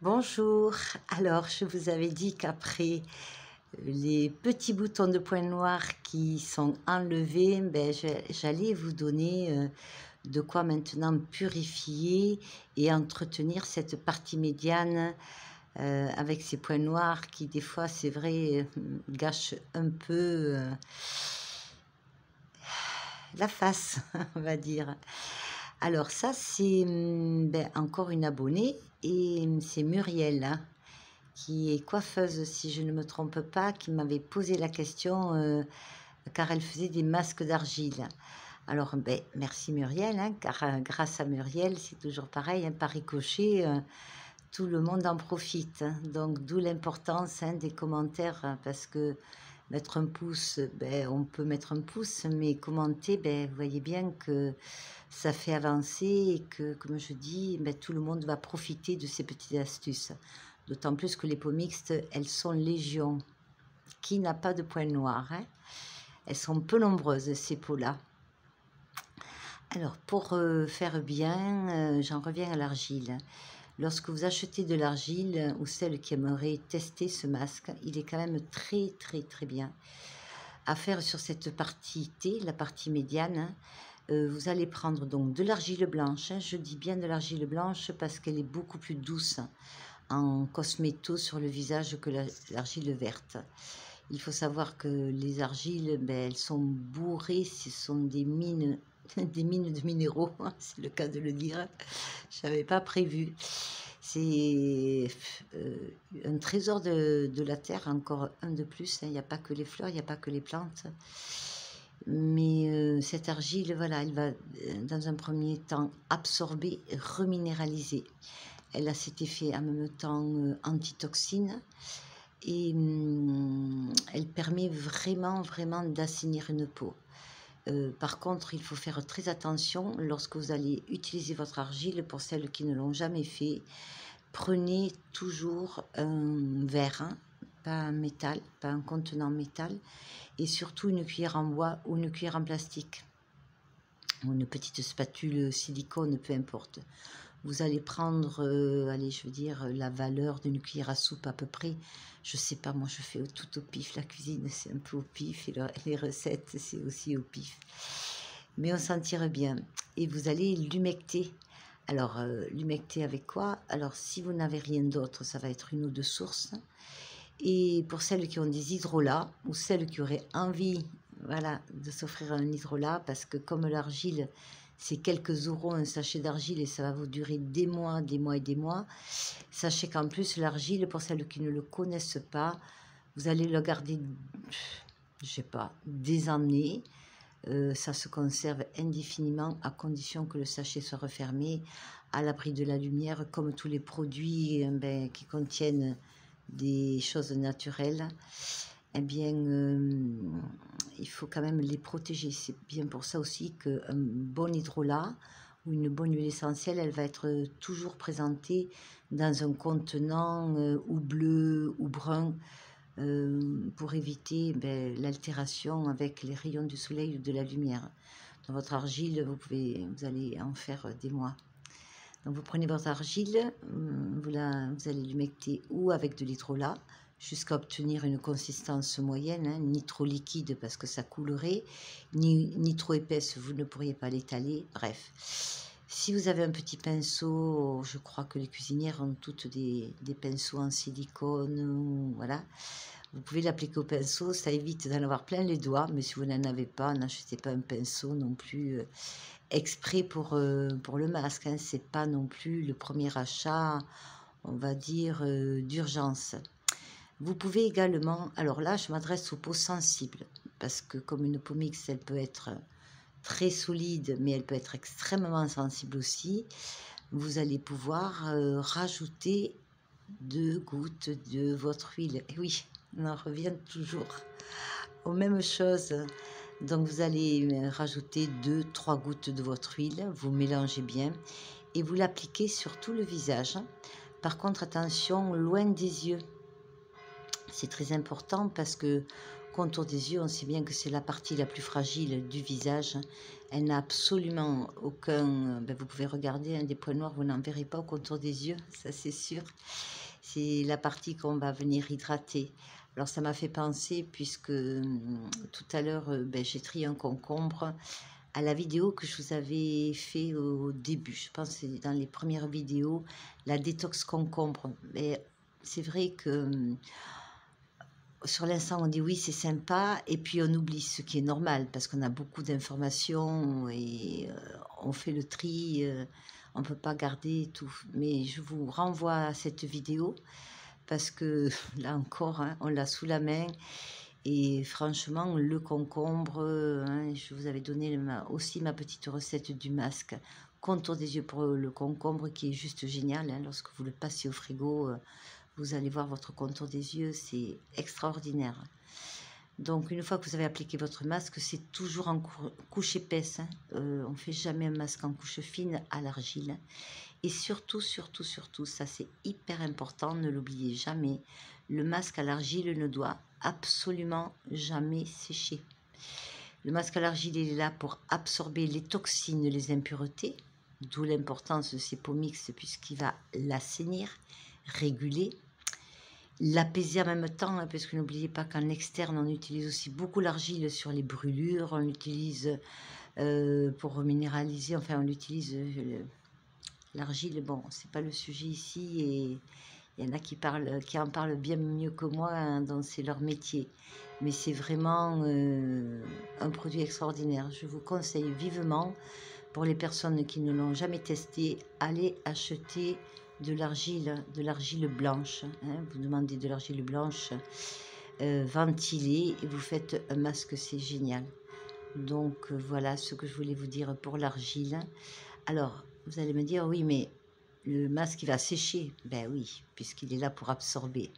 Bonjour, alors je vous avais dit qu'après les petits boutons de points noirs qui sont enlevés, j'allais vous donner de quoi maintenant purifier et entretenir cette partie médiane avec ces points noirs qui des fois c'est vrai gâchent un peu la face, on va dire. Alors ça c'est encore une abonnée et c'est Muriel, hein, qui est coiffeuse, si je ne me trompe pas, qui m'avait posé la question car elle faisait des masques d'argile. Alors, merci Muriel, hein, car grâce à Muriel, c'est toujours pareil, hein, par ricochet, tout le monde en profite, hein. Donc, d'où l'importance, hein, des commentaires, hein, parce que mettre un pouce, on peut mettre un pouce, mais commenter, vous voyez bien que ça fait avancer et que, comme je dis, tout le monde va profiter de ces petites astuces. D'autant plus que les peaux mixtes, elles sont légion. Qui n'a pas de points noirs, hein? Elles sont peu nombreuses, ces peaux-là. Alors, pour faire bien, j'en reviens à l'argile. Lorsque vous achetez de l'argile, ou celle qui aimerait tester ce masque, il est quand même très, très, très bien à faire sur cette partie T, la partie médiane, hein. Vous allez prendre donc de l'argile blanche, hein. Je dis bien de l'argile blanche parce qu'elle est beaucoup plus douce en cosméto sur le visage que l'argile verte. Il faut savoir que les argiles, elles sont bourrées, ce sont des mines, des mines de minéraux, c'est le cas de le dire. Je n'avais pas prévu. C'est un trésor de la terre, encore un de plus, hein. Il n'y a pas que les fleurs, il n'y a pas que les plantes. Mais cette argile, voilà, elle va dans un premier temps absorber, reminéraliser. Elle a cet effet en même temps antitoxine et elle permet vraiment, vraiment d'assainir une peau. Par contre, il faut faire très attention lorsque vous allez utiliser votre argile. Pour celles qui ne l'ont jamais fait, prenez toujours un verre, hein, pas un métal, pas un contenant métal, et surtout une cuillère en bois ou une cuillère en plastique, ou une petite spatule silicone, peu importe. Vous allez prendre, allez, je veux dire, la valeur d'une cuillère à soupe à peu près. Je sais pas, moi je fais tout au pif. La cuisine, c'est un peu au pif et les recettes, c'est aussi au pif. Mais on s'en tire bien. Et vous allez l'humecter. Alors, l'humecter avec quoi? Alors, si vous n'avez rien d'autre, ça va être une eau de source. Et pour celles qui ont des hydrolats ou celles qui auraient envie, voilà, de s'offrir un hydrolat, parce que comme l'argile, c'est quelques euros un sachet d'argile et ça va vous durer des mois, des mois et des mois. Sachez qu'en plus, l'argile, pour celles qui ne le connaissent pas, vous allez le garder, je sais pas, des années. Ça se conserve indéfiniment à condition que le sachet soit refermé à l'abri de la lumière, comme tous les produits qui contiennent des choses naturelles. Eh bien, il faut quand même les protéger. C'est bien pour ça aussi qu'un bon hydrolat ou une bonne huile essentielle, elle va être toujours présentée dans un contenant ou bleu ou brun pour éviter l'altération avec les rayons du soleil ou de la lumière. Dans votre argile, vous allez en faire des mois. Donc vous prenez votre argile, vous allez l'humecter ou avec de l'hydrolat jusqu'à obtenir une consistance moyenne, hein, ni trop liquide parce que ça coulerait, ni trop épaisse, vous ne pourriez pas l'étaler, bref. Si vous avez un petit pinceau, je crois que les cuisinières ont toutes des pinceaux en silicone, voilà. Vous pouvez l'appliquer au pinceau, ça évite d'en avoir plein les doigts, mais si vous n'en avez pas, n'achetez pas un pinceau non plus exprès pour le masque, hein. C'est pas non plus le premier achat, on va dire, d'urgence. Vous pouvez également, alors là, je m'adresse aux peaux sensibles, parce que comme une peau mixte, elle peut être très solide, mais elle peut être extrêmement sensible aussi. Vous allez pouvoir rajouter 2 gouttes de votre huile. Et oui, on en revient toujours aux mêmes choses. Donc vous allez rajouter 2-3 gouttes de votre huile, vous mélangez bien et vous l'appliquez sur tout le visage. Par contre, attention, loin des yeux. C'est très important parce que contour des yeux, on sait bien que c'est la partie la plus fragile du visage. Elle n'a absolument aucun... ben, vous pouvez regarder, des points noirs, vous n'en verrez pas au contour des yeux, ça c'est sûr. C'est la partie qu'on va venir hydrater. Alors ça m'a fait penser, puisque tout à l'heure, ben, j'ai trié un concombre, à la vidéo que je vous avais fait au début. Je pense que c'est dans les premières vidéos, la détox concombre. Mais c'est vrai que sur l'instant, on dit oui, c'est sympa, et puis on oublie, ce qui est normal, parce qu'on a beaucoup d'informations et on fait le tri, on ne peut pas garder tout. Mais je vous renvoie à cette vidéo, parce que là encore, hein, on l'a sous la main, et franchement, le concombre, hein, je vous avais donné aussi ma petite recette du masque contour des yeux pour le concombre, qui est juste génial, hein, lorsque vous le passez au frigo. Vous allez voir votre contour des yeux, c'est extraordinaire. Donc, une fois que vous avez appliqué votre masque, c'est toujours en couche épaisse, hein. On ne fait jamais un masque en couche fine à l'argile. Et surtout, surtout, surtout, ça c'est hyper important, ne l'oubliez jamais, le masque à l'argile ne doit absolument jamais sécher. Le masque à l'argile, il est là pour absorber les toxines, les impuretés, d'où l'importance de ces peaux mixtes, puisqu'il va l'assainir, réguler, l'apaiser en même temps, hein, parce que n'oubliez pas qu'en externe, on utilise aussi beaucoup l'argile sur les brûlures, on l'utilise pour minéraliser, enfin on utilise l'argile, bon, c'est pas le sujet ici, et il y en a qui en parlent bien mieux que moi, hein, donc c'est leur métier. Mais c'est vraiment un produit extraordinaire. Je vous conseille vivement, pour les personnes qui ne l'ont jamais testé, allez acheter de l'argile blanche, hein. Vous demandez de l'argile blanche ventilée et vous faites un masque, c'est génial. Donc voilà ce que je voulais vous dire pour l'argile. Alors, vous allez me dire, oui, mais le masque, il va sécher. Ben oui, puisqu'il est là pour absorber.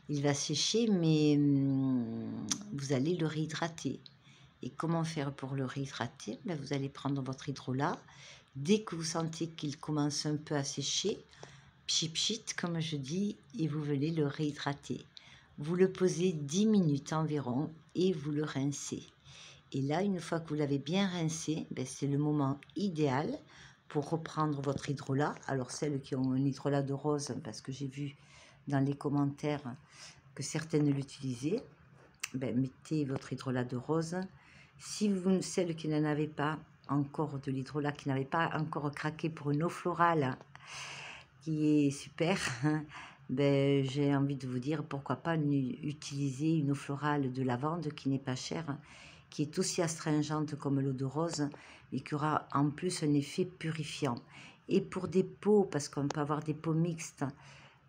Il va sécher, mais vous allez le réhydrater. Et comment faire pour le réhydrater? Ben, vous allez prendre votre hydrolat. Dès que vous sentez qu'il commence un peu à sécher, pchit pchit, comme je dis, et vous venez le réhydrater. Vous le posez 10 minutes environ et vous le rincez. Et là, une fois que vous l'avez bien rincé, ben, c'est le moment idéal pour reprendre votre hydrolat. Alors, celles qui ont un hydrolat de rose, parce que j'ai vu dans les commentaires que certaines l'utilisaient, ben, mettez votre hydrolat de rose. Si vous, celles qui n'en avaient pas encore de l'hydrolat, qui n'avaient pas encore craqué pour une eau florale, qui est super, ben, j'ai envie de vous dire, pourquoi pas utiliser une eau florale de lavande qui n'est pas chère, qui est aussi astringente comme l'eau de rose et qui aura en plus un effet purifiant. Et pour des peaux, parce qu'on peut avoir des peaux mixtes,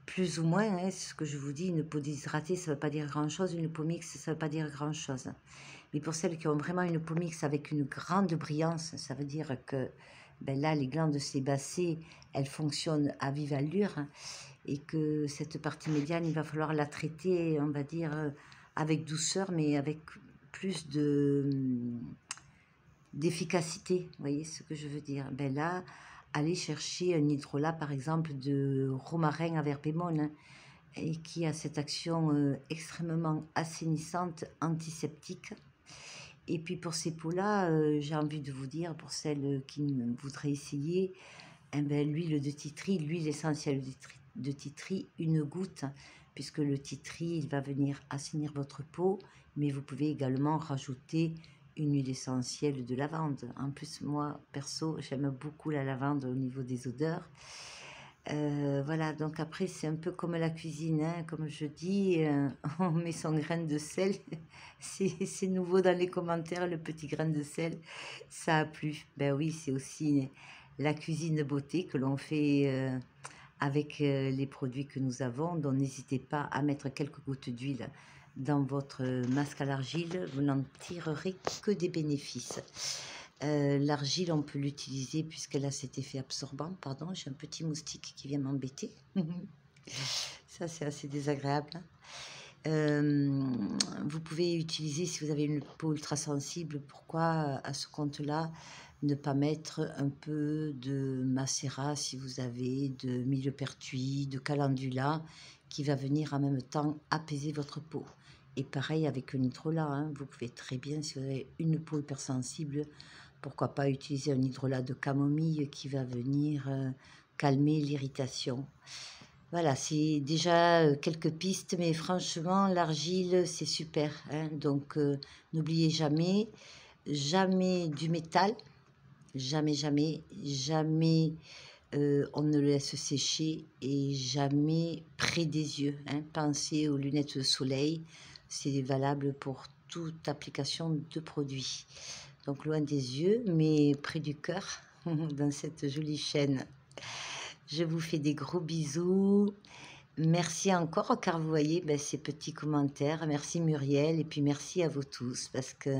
plus ou moins, hein, ce que je vous dis, une peau déshydratée, ça ne veut pas dire grand-chose, une peau mixte, ça ne veut pas dire grand-chose. Mais pour celles qui ont vraiment une peau mixte avec une grande brillance, ça veut dire que ben là, les glandes sébacées, elles fonctionnent à vive allure, hein, et que cette partie médiane, il va falloir la traiter, on va dire, avec douceur, mais avec plus d'efficacité. Vous voyez ce que je veux dire? Ben là, allez chercher un hydrolat, par exemple, de romarin à verpémone, hein, et qui a cette action extrêmement assainissante, antiseptique. Et puis pour ces peaux-là, j'ai envie de vous dire, pour celles qui voudraient essayer, eh ben, l'huile de titri, l'huile essentielle de titri, une goutte, puisque le titri, il va venir assainir votre peau, mais vous pouvez également rajouter une huile essentielle de lavande. En plus, moi, perso, j'aime beaucoup la lavande au niveau des odeurs. Voilà, donc après, c'est un peu comme la cuisine, hein, comme je dis, on met son grain de sel. C'est nouveau dans les commentaires, le petit grain de sel, ça a plu. Ben oui, c'est aussi la cuisine beauté que l'on fait avec les produits que nous avons. Donc n'hésitez pas à mettre quelques gouttes d'huile dans votre masque à l'argile, vous n'en tirerez que des bénéfices. L'argile, on peut l'utiliser puisqu'elle a cet effet absorbant. Pardon, j'ai un petit moustique qui vient m'embêter. Ça, c'est assez désagréable, hein. Vous pouvez utiliser, si vous avez une peau ultra sensible, pourquoi à ce compte-là ne pas mettre un peu de macérat, si vous avez de millepertuis, de calendula, qui va venir en même temps apaiser votre peau. Et pareil avec le hydrolat, hein, vous pouvez très bien, si vous avez une peau hypersensible, pourquoi pas utiliser un hydrolat de camomille qui va venir calmer l'irritation. Voilà, c'est déjà quelques pistes, mais franchement, l'argile, c'est super, hein. Donc, n'oubliez jamais, jamais du métal, jamais, jamais, jamais on ne le laisse sécher et jamais près des yeux, hein. Pensez aux lunettes de soleil, c'est valable pour toute application de produit. Donc, loin des yeux, mais près du cœur, dans cette jolie chaîne. Je vous fais des gros bisous. Merci encore, car vous voyez ces petits commentaires. Merci Muriel, et puis merci à vous tous, parce que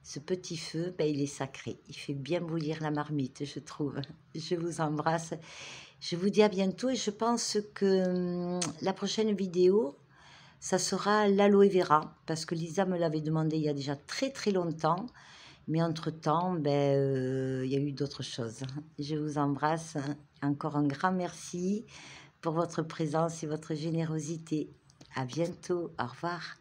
ce petit feu, il est sacré. Il fait bien bouillir la marmite, je trouve. Je vous embrasse. Je vous dis à bientôt, et je pense que la prochaine vidéo, ça sera l'aloe vera, parce que Lisa me l'avait demandé il y a déjà très très longtemps. Mais entre-temps, il y a eu d'autres choses. Je vous embrasse. Encore un grand merci pour votre présence et votre générosité. À bientôt. Au revoir.